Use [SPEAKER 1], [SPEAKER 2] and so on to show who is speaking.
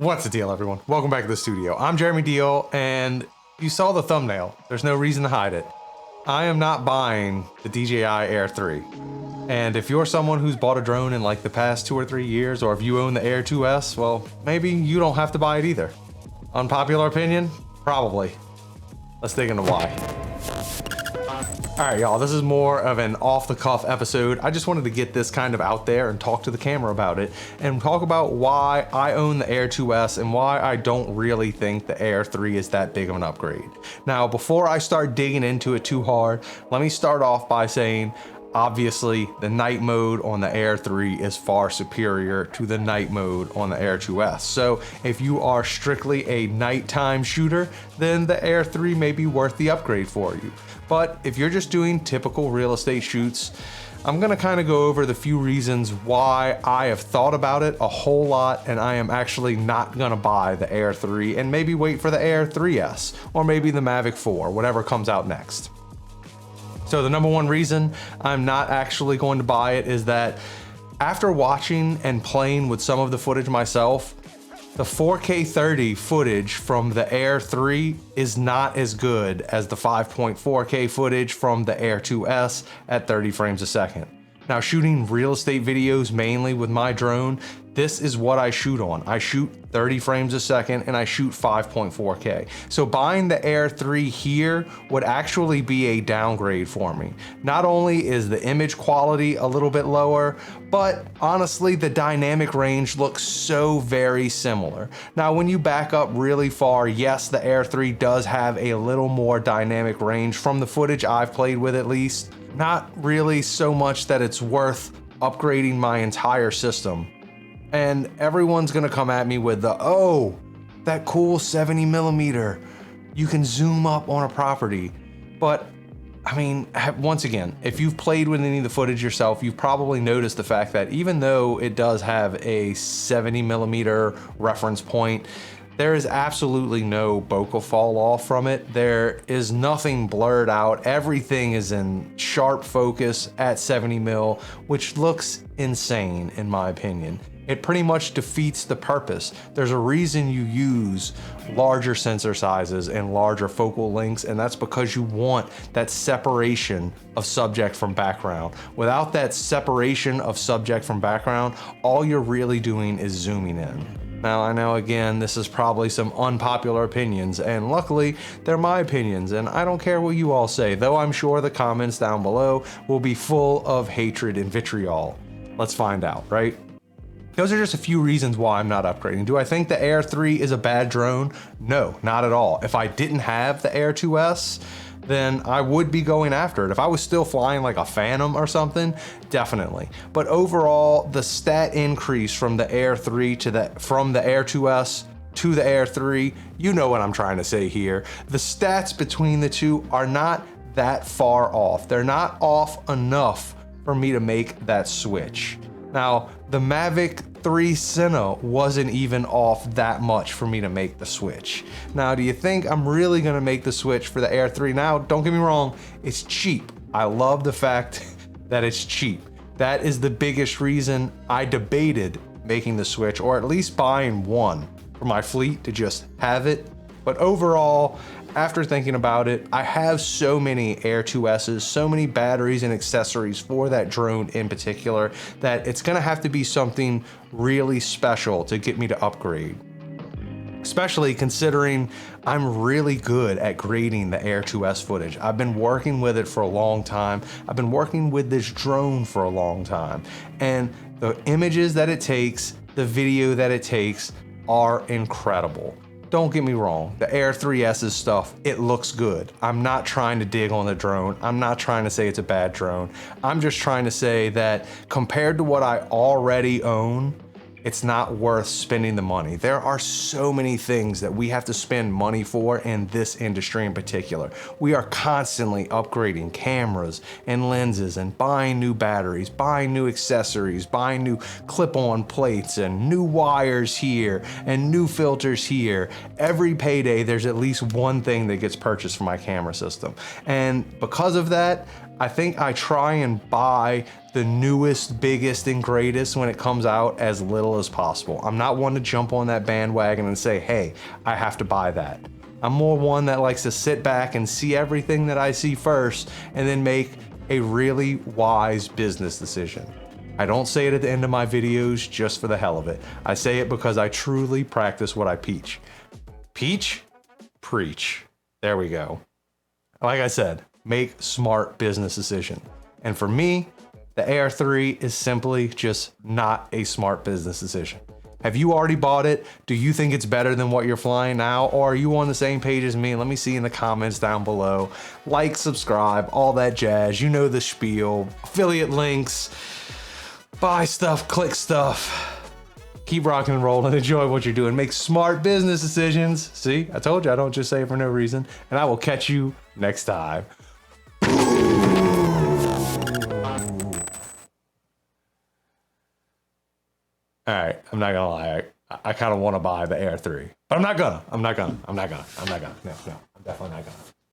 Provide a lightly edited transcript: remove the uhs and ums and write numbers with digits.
[SPEAKER 1] What's the deal, everyone? Welcome back to the studio. I'm Jeremy Deal, and you saw the thumbnail. There's no reason to hide it. I am not buying the DJI Air 3. And if you're someone who's bought a drone in like the past 2 or 3 years, or if you own the Air 2S, well, maybe you don't have to buy it either. Unpopular opinion? Probably. Let's dig into why. Alright, y'all, this is more of an off-the-cuff episode. I just wanted to get this kind of out there and talk to the camera about it and talk about why I own the Air 2S and why I don't really think the Air 3 is that big of an upgrade. Now, before I start digging into it too hard, let me start off by saying, obviously, the night mode on the Air 3 is far superior to the night mode on the Air 2S. So if you are strictly a nighttime shooter, then the Air 3 may be worth the upgrade for you. But if you're just doing typical real estate shoots, I'm gonna kind of go over the few reasons why I have thought about it a whole lot and I am actually not gonna buy the Air 3 and maybe wait for the Air 3S or maybe the Mavic 4, whatever comes out next. So the number one reason I'm not actually going to buy it is that after watching and playing with some of the footage myself, the 4K 30 footage from the Air 3 is not as good as the 5.4K footage from the Air 2S at 30 frames a second. Now, shooting real estate videos mainly with my drone, this is what I shoot on. I shoot 30 frames a second and I shoot 5.4K. So buying the Air 3 here would actually be a downgrade for me. Not only is the image quality a little bit lower, but honestly, the dynamic range looks so very similar. Now, when you back up really far, yes, the Air 3 does have a little more dynamic range from the footage I've played with at least. Not really so much that it's worth upgrading my entire system. And everyone's gonna come at me with the, oh, that cool 70mm, you can zoom up on a property. But I mean, once again, if you've played with any of the footage yourself, you've probably noticed the fact that even though it does have a 70mm reference point, there is absolutely no bokeh fall off from it. There is nothing blurred out. Everything is in sharp focus at 70mm, which looks insane in my opinion. It pretty much defeats the purpose. There's a reason you use larger sensor sizes and larger focal lengths, and that's because you want that separation of subject from background. Without that separation of subject from background, all you're really doing is zooming in. Now, I know, again, this is probably some unpopular opinions, and luckily, they're my opinions, and I don't care what you all say, though I'm sure the comments down below will be full of hatred and vitriol. Let's find out, right? Those are just a few reasons why I'm not upgrading. Do I think the Air 3 is a bad drone? No, not at all. If I didn't have the Air 2S, then I would be going after it. If I was still flying like a Phantom or something, definitely. But overall, the stat increase from the Air 3 from the Air 2S to the Air 3, you know what I'm trying to say here. The stats between the two are not that far off. They're not off enough for me to make that switch. Now, the Mavic 3 Cine wasn't even off that much for me to make the switch. Now, do you think I'm really gonna make the switch for the Air 3? Now, don't get me wrong, it's cheap. I love the fact that it's cheap. That is the biggest reason I debated making the switch, or at least buying one for my fleet to just have it. But overall, after thinking about it, I have so many Air 2Ss, so many batteries and accessories for that drone in particular, that it's gonna have to be something really special to get me to upgrade. Especially considering I'm really good at grading the Air 2S footage. I've been working with it for a long time. I've been working with this drone for a long time. And the images that it takes, the video that it takes are incredible. Don't get me wrong, the Air 3S's stuff, it looks good. I'm not trying to dig on the drone. I'm not trying to say it's a bad drone. I'm just trying to say that compared to what I already own, it's not worth spending the money. There are so many things that we have to spend money for in this industry in particular. We are constantly upgrading cameras and lenses and buying new batteries, buying new accessories, buying new clip-on plates and new wires here and new filters here. Every payday, there's at least one thing that gets purchased for my camera system. And because of that, I think I try and buy the newest, biggest, and greatest when it comes out as little as possible. I'm not one to jump on that bandwagon and say, hey, I have to buy that. I'm more one that likes to sit back and see everything that I see first and then make a really wise business decision. I don't say it at the end of my videos just for the hell of it. I say it because I truly practice what I preach. Preach. There we go. Like I said, make smart business decisions. And for me, the Air3 is simply just not a smart business decision. Have you already bought it? Do you think it's better than what you're flying now? Or are you on the same page as me? Let me see in the comments down below. Like, subscribe, all that jazz. You know the spiel. Affiliate links. Buy stuff, click stuff. Keep rocking and rolling. Enjoy what you're doing. Make smart business decisions. See, I told you I don't just say it for no reason. And I will catch you next time. All right, I'm not gonna lie. I kind of want to buy the Air3, but I'm not gonna. No, I'm definitely not gonna.